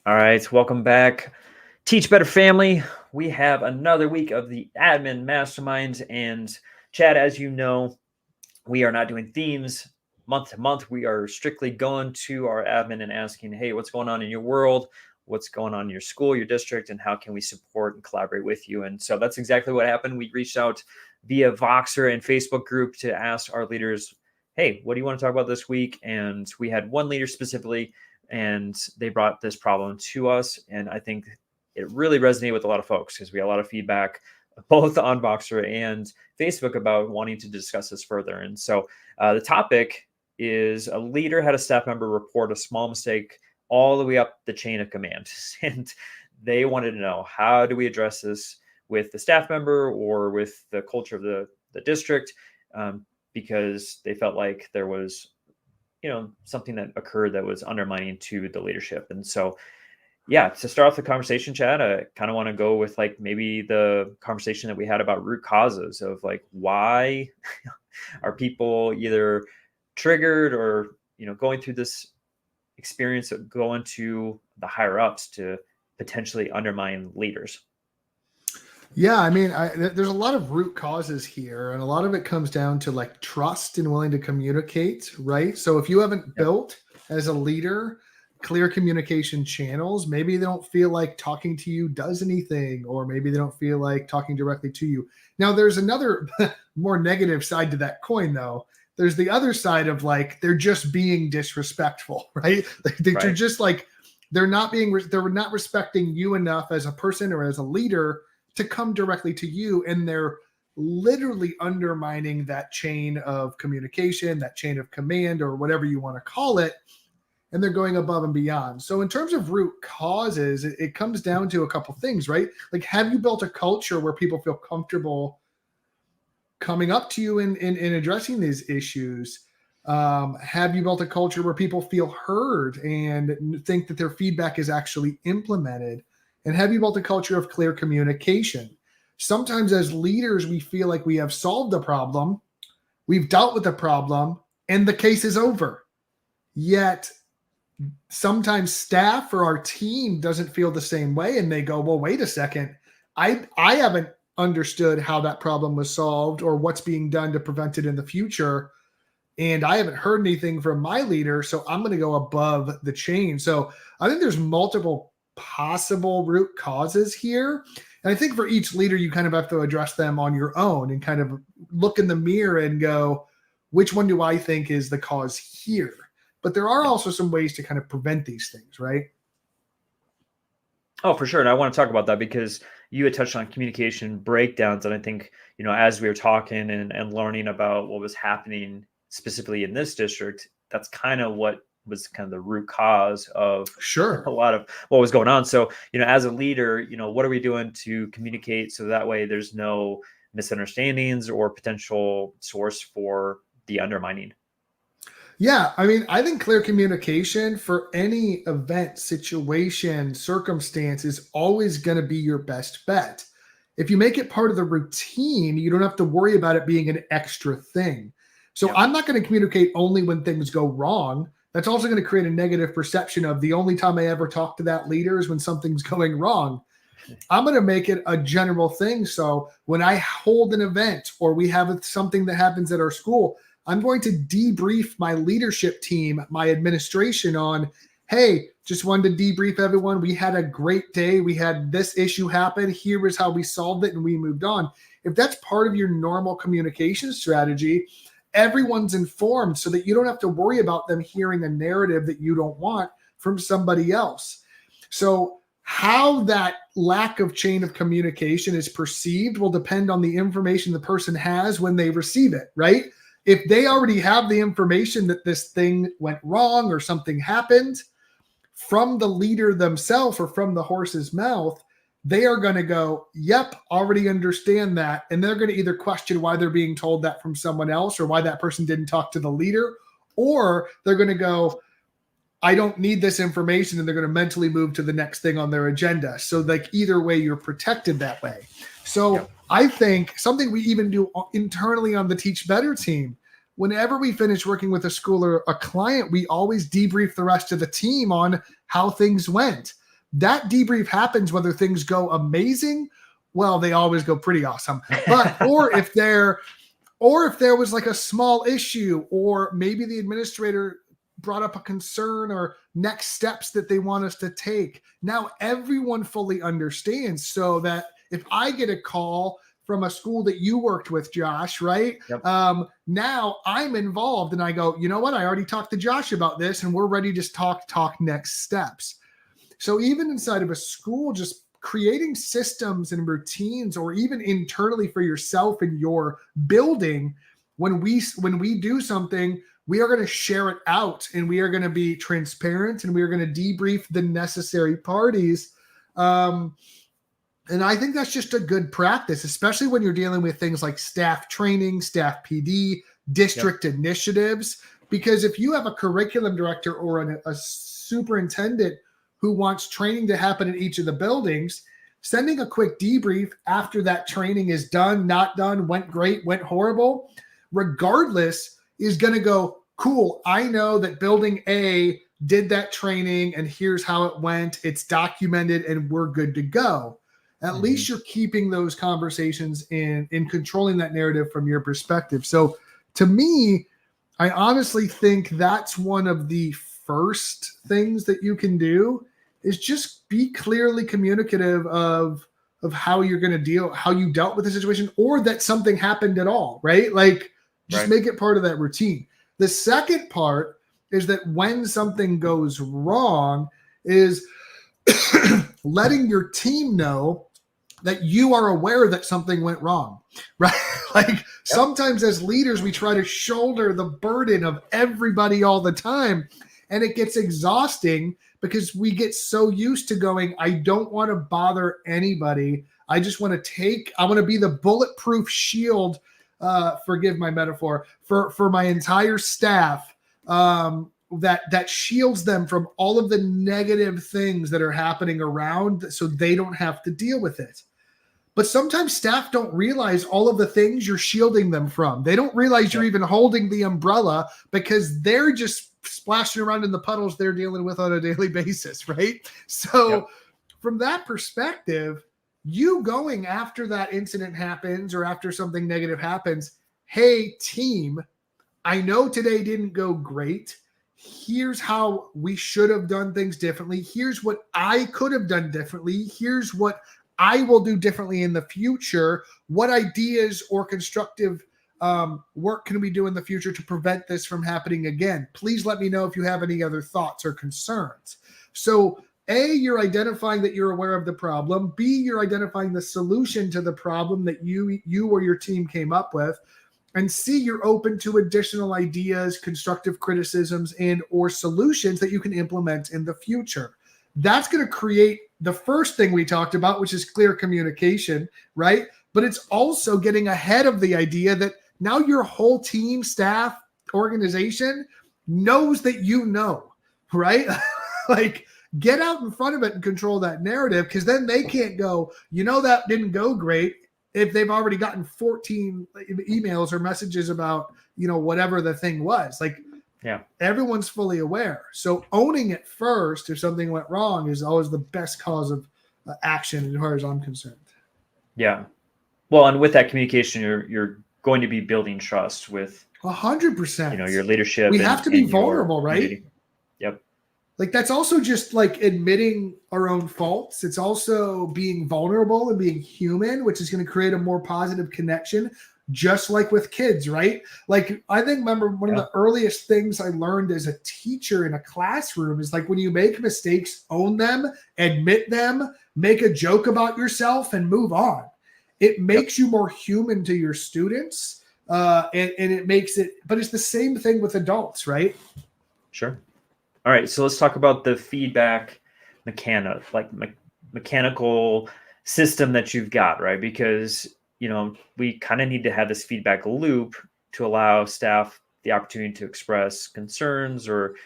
All right, welcome back. Teach Better Family. We have another week of the Admin Mastermind. And Chad, as you know, we are not doing themes month to month. We are strictly going to our admin and asking, hey, what's going on in your world? What's going on in your school, your district, and how can we support and collaborate with you? And so that's exactly what happened. We reached out via Voxer and Facebook group to ask our leaders, hey, what do you want to talk about this week? And we had one leader specifically, and they brought this problem to us. And I think it really resonated with a lot of folks because we had a lot of feedback both on Voxer and Facebook about wanting to discuss this further. And so the topic is a leader had a staff member report a small mistake all the way up the chain of command. And they wanted to know, how do we address this with the staff member or with the culture of the district? Because they felt like there was, something that occurred that was undermining to the leadership. And so yeah, to start off the conversation, Chad, I kind of want to go with like maybe the conversation that we had about root causes of like, why are people either triggered or, going through this experience of going to the higher ups to potentially undermine leaders? Yeah, I mean, there's a lot of root causes here, and a lot of it comes down to like trust and willing to communicate, right? So if you haven't built as a leader clear communication channels, maybe they don't feel like talking to you does anything, or maybe they don't feel like talking directly to you. Now, there's another more negative side to that coin, though. There's the other side of like they're just being disrespectful, right? They're just like they're not respecting you enough as a person or as a leader to come directly to you, and they're literally undermining that chain of communication, that chain of command, or whatever you want to call it. And they're going above and beyond. So in terms of root causes, it comes down to a couple things, right? Like, have you built a culture where people feel comfortable coming up to you in addressing these issues? Have you built a culture where people feel heard and think that their feedback is actually implemented? And have you built a culture of clear communication? Sometimes as leaders, we feel like we have solved the problem, we've dealt with the problem, and the case is over. Yet sometimes staff or our team doesn't feel the same way, and they go, well, wait a second. I haven't understood how that problem was solved or what's being done to prevent it in the future. And I haven't heard anything from my leader, so I'm going to go above the chain. So I think there's multiple possible root causes here. And I think for each leader, you kind of have to address them on your own and kind of look in the mirror and go, which one do I think is the cause here? But there are also some ways to kind of prevent these things, right? Oh, for sure. And I want to talk about that because you had touched on communication breakdowns. And I think, as we were talking and learning about what was happening specifically in this district, that's kind of what was kind of the root cause of a lot of what was going on. So, as a leader, what are we doing to communicate so that way there's no misunderstandings or potential source for the undermining? Yeah, I mean, I think clear communication for any event, situation, circumstance is always going to be your best bet. If you make it part of the routine, you don't have to worry about it being an extra thing. So I'm not going to communicate only when things go wrong. That's also going to create a negative perception of the only time I ever talk to that leader is when something's going wrong. I'm going to make it a general thing. So when I hold an event or we have something that happens at our school, I'm going to debrief my leadership team, my administration on, hey, just wanted to debrief everyone. We had a great day. We had this issue happen. Here is how we solved it and we moved on. If that's part of your normal communication strategy, everyone's informed so that you don't have to worry about them hearing a narrative that you don't want from somebody else. So how that lack of chain of communication is perceived will depend on the information the person has when they receive it, right? If they already have the information that this thing went wrong or something happened from the leader themselves or from the horse's mouth, they are going to go, yep, already understand that. And they're going to either question why they're being told that from someone else or why that person didn't talk to the leader, or they're going to go, I don't need this information, and they're going to mentally move to the next thing on their agenda. So like either way, you're protected that way. So I think something we even do internally on the Teach Better team, whenever we finish working with a school or a client, we always debrief the rest of the team on how things went. that debrief happens whether things go amazing. Well, they always go pretty awesome. But or if there was like a small issue, or maybe the administrator brought up a concern or next steps that they want us to take. Now everyone fully understands, so that if I get a call from a school that you worked with, Josh, right? Yep. Now I'm involved and I go, you know what? I already talked to Josh about this and we're ready to talk next steps. So even inside of a school, just creating systems and routines, or even internally for yourself and your building, when we do something, we are going to share it out and we are going to be transparent and we are going to debrief the necessary parties. And I think that's just a good practice, especially when you're dealing with things like staff training, staff PD, district initiatives. Because if you have a curriculum director or a superintendent who wants training to happen in each of the buildings, sending a quick debrief after that training is done, not done, went great, went horrible, regardless, is going to go, cool, I know that building A did that training and here's how it went. It's documented and we're good to go. At least you're keeping those conversations in controlling that narrative from your perspective. So to me, I honestly think that's one of the first things that you can do, is just be clearly communicative of how you're going to how you dealt with the situation, or that something happened at all, right? Like just make it part of that routine. The second part is that when something goes wrong is letting your team know that you are aware that something went wrong, right? Like sometimes as leaders, we try to shoulder the burden of everybody all the time. And it gets exhausting because we get so used to going, I don't want to bother anybody. I just want to be the bulletproof shield, forgive my metaphor, for my entire staff, that shields them from all of the negative things that are happening around, so they don't have to deal with it. But sometimes staff don't realize all of the things you're shielding them from. They don't realize you're even holding the umbrella because they're just splashing around in the puddles they're dealing with on a daily basis, right? So from that perspective, you going after that incident happens or after something negative happens, hey, team, I know today didn't go great. Here's how we should have done things differently. Here's what I could have done differently. Here's what I will do differently in the future. What ideas or constructive work can we do in the future to prevent this from happening again? Please let me know if you have any other thoughts or concerns. So A, you're identifying that you're aware of the problem. B, you're identifying the solution to the problem that you or your team came up with. And C, you're open to additional ideas, constructive criticisms, and or solutions that you can implement in the future. That's going to create the first thing we talked about, which is clear communication, right? But it's also getting ahead of the idea that now your whole team, staff, organization knows that you know, right? Like get out in front of it and control that narrative, because then they can't go, that didn't go great, if they've already gotten 14 emails or messages about, whatever the thing was. Like, everyone's fully aware. So owning it first if something went wrong is always the best cause of action as far as I'm concerned. Yeah. Well, and with that communication, you're going to be building trust with 100%. Your leadership. We have to be vulnerable, right? Community. Yep. Like that's also just like admitting our own faults. It's also being vulnerable and being human, which is going to create a more positive connection. Just like with kids, right? Like I remember one of the earliest things I learned as a teacher in a classroom is like when you make mistakes, own them, admit them, make a joke about yourself and move on. It makes you more human to your students. And it makes it, but it's the same thing with adults, right? Sure. All right. So let's talk about the feedback mechanical system that you've got, right? Because we kind of need to have this feedback loop to allow staff the opportunity to express concerns or,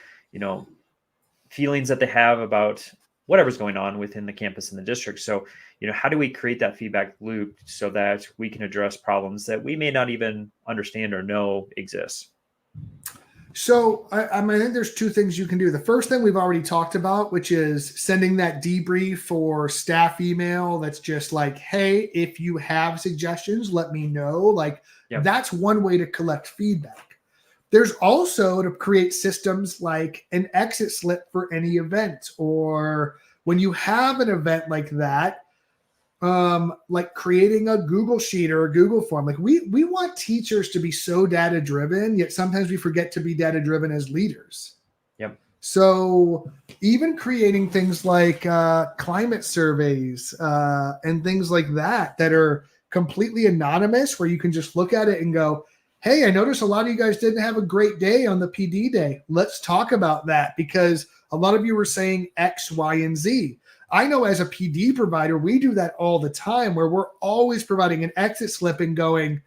feelings that they have about whatever's going on within the campus and the district. So, how do we create that feedback loop so that we can address problems that we may not even understand or know exist? So I think there's two things you can do. The first thing we've already talked about, which is sending that debrief or staff email that's just like, hey, if you have suggestions, let me know. Like that's one way to collect feedback. There's also to create systems like an exit slip for any event, or when you have an event like that, like creating a Google sheet or a Google form. Like we want teachers to be so data driven, yet sometimes we forget to be data driven as leaders. Yep. So even creating things like climate surveys and things like that are completely anonymous, where you can just look at it and go, hey, I noticed a lot of you guys didn't have a great day on the PD day. Let's talk about that, because a lot of you were saying X, Y, and Z. I know as a PD provider, we do that all the time, where we're always providing an exit slip and going,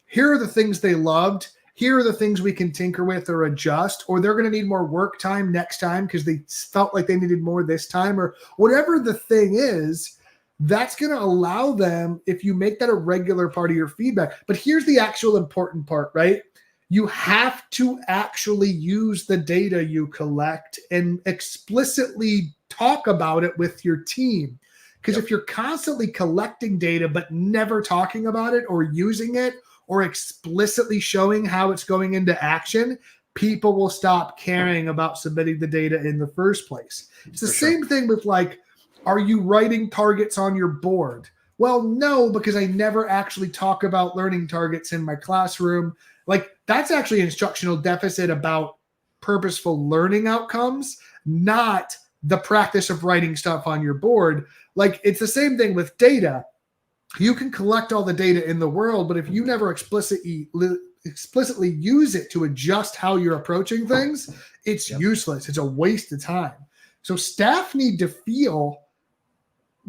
here are the things they loved. Here are the things we can tinker with or adjust, or they're going to need more work time next time because they felt like they needed more this time, or whatever the thing is. That's going to allow them, if you make that a regular part of your feedback. But here's the actual important part, right? You have to actually use the data you collect and explicitly talk about it with your team. Because if you're constantly collecting data but never talking about it or using it or explicitly showing how it's going into action, people will stop caring about submitting the data in the first place. It's the same thing with like, are you writing targets on your board? Well, no, because I never actually talk about learning targets in my classroom. Like that's actually an instructional deficit about purposeful learning outcomes, not the practice of writing stuff on your board. Like it's the same thing with data. You can collect all the data in the world, but if you never explicitly use it to adjust how you're approaching things, it's useless. It's a waste of time. So staff need to feel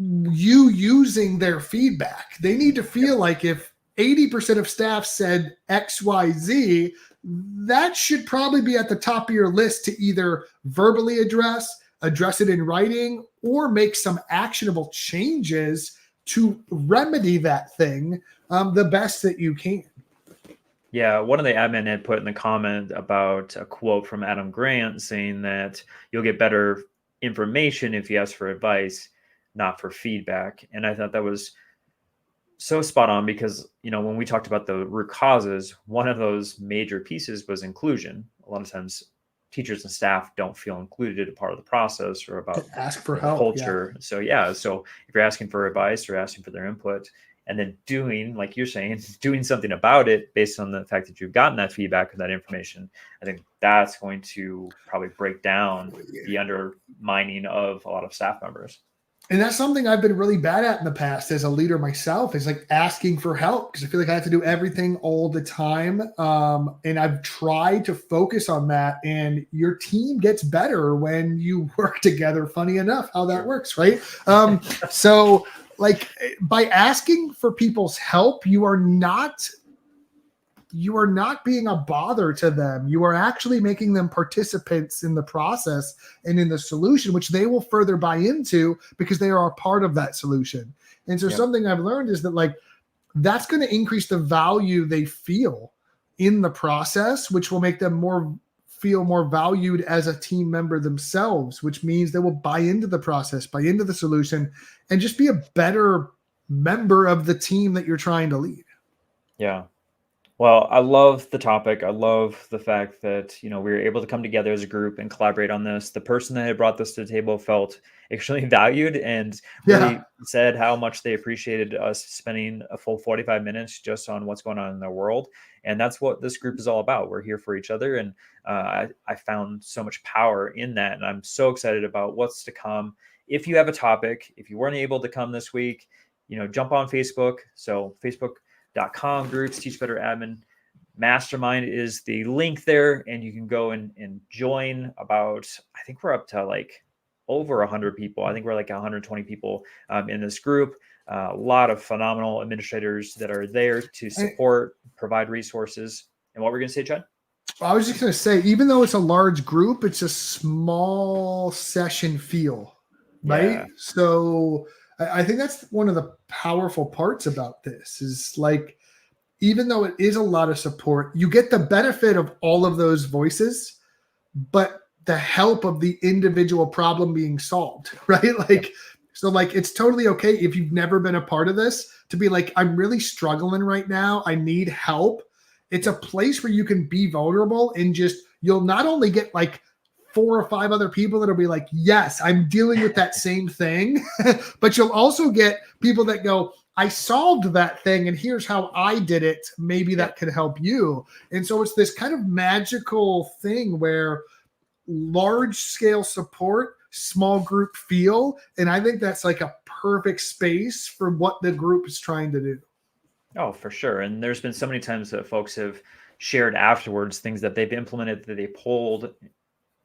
you using their feedback. They need to feel like if 80% of staff said X, Y, Z, that should probably be at the top of your list to either verbally address it in writing, or make some actionable changes to remedy that thing the best that you can. Yeah, one of the admin had put in the comment about a quote from Adam Grant saying that you'll get better information if you ask for advice, not for feedback. And I thought that was so spot on, because, you know, when we talked about the root causes, one of those major pieces was inclusion. A lot of times teachers and staff don't feel included as a part of the process or about ask for help, culture. So if you're asking for advice or asking for their input, and then doing, like you're saying, doing something about it based on the fact that you've gotten that feedback and that information, I think that's going to probably break down the undermining of a lot of staff members. And that's something I've been really bad at in the past as a leader myself, is like asking for help, because I feel like I have to do everything all the time. And I've tried to focus on that, and your team gets better when you work together. Funny enough, how that works, right? So like by asking for people's help, you are not being a bother to them. You are actually making them participants in the process and in the solution, which they will further buy into because they are a part of that solution. And so something I've learned is that like, that's going to increase the value they feel in the process, which will make them feel more valued as a team member themselves, which means they will buy into the process, buy into the solution, and just be a better member of the team that you're trying to lead. Yeah. Well, I love the topic. I love the fact that, you know, we were able to come together as a group and collaborate on this. The person that had brought this to the table felt extremely valued and really said how much they appreciated us spending a full 45 minutes just on what's going on in their world. And that's what this group is all about. We're here for each other. And I found so much power in that. And I'm so excited about what's to come. If you have a topic, if you weren't able to come this week, you know, jump on Facebook. So Facebook.com groups, Teach Better Admin Mastermind is the link there, and you can go and join. I think we're up to like over 100 people. I think we're like 120 people in this group. A lot of phenomenal administrators that are there to support, provide resources. And what we're going to say, Chad? I was just going to say, even though it's a large group, it's a small session feel, right? Yeah. So I think that's one of the powerful parts about this is like, even though it is a lot of support, you get the benefit of all of those voices, but the help of the individual problem being solved, right? Like, so like, it's totally okay if you've never been a part of this to be like, I'm really struggling right now. I need help. It's a place where you can be vulnerable and just, you'll not only get like 4 or 5 other people that'll be like, yes, I'm dealing with that same thing, but you'll also get people that go, I solved that thing and here's how I did it. Maybe that could help you. And so it's this kind of magical thing where large scale support, small group feel. And I think that's like a perfect space for what the group is trying to do. Oh, for sure. And there's been so many times that folks have shared afterwards things that they've implemented that they pulled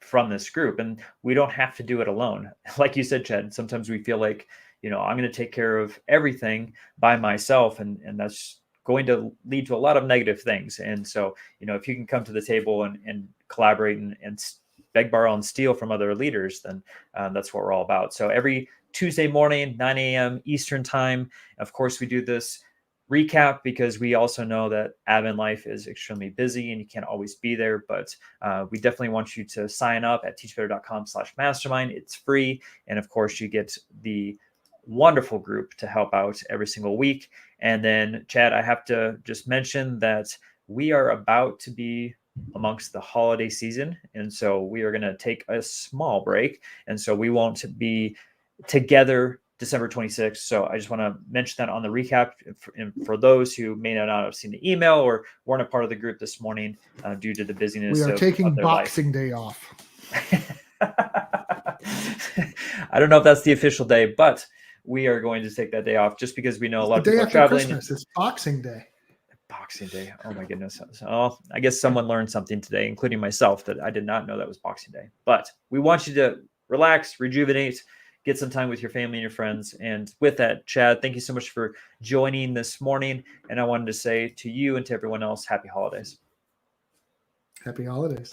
from this group, and we don't have to do it alone. Like you said, Chad, sometimes we feel like, I'm going to take care of everything by myself, and that's going to lead to a lot of negative things. And so, if you can come to the table and collaborate and beg, borrow, and steal from other leaders, then that's what we're all about. So every Tuesday morning, 9 a.m. Eastern time, of course, we do this recap because we also know that admin life is extremely busy and you can't always be there, but we definitely want you to sign up at teachbetter.com/mastermind. It's free. And of course you get the wonderful group to help out every single week. And then Chad, I have to just mention that we are about to be amongst the holiday season. And so we are going to take a small break. And so we won't be together December 26th. So I just want to mention that on the recap for those who may not have seen the email or weren't a part of the group this morning due to the busyness. We are taking of Boxing Day off. I don't know if that's the official day, but we are going to take that day off just because we know a lot of people are traveling. Christmas. It's Boxing Day. Boxing Day. Oh my goodness. So I guess someone learned something today, including myself, that I did not know that was Boxing Day. But we want you to relax, rejuvenate, get some time with your family and your friends. And with that, Chad, thank you so much for joining this morning. And I wanted to say to you and to everyone else, happy holidays. Happy holidays.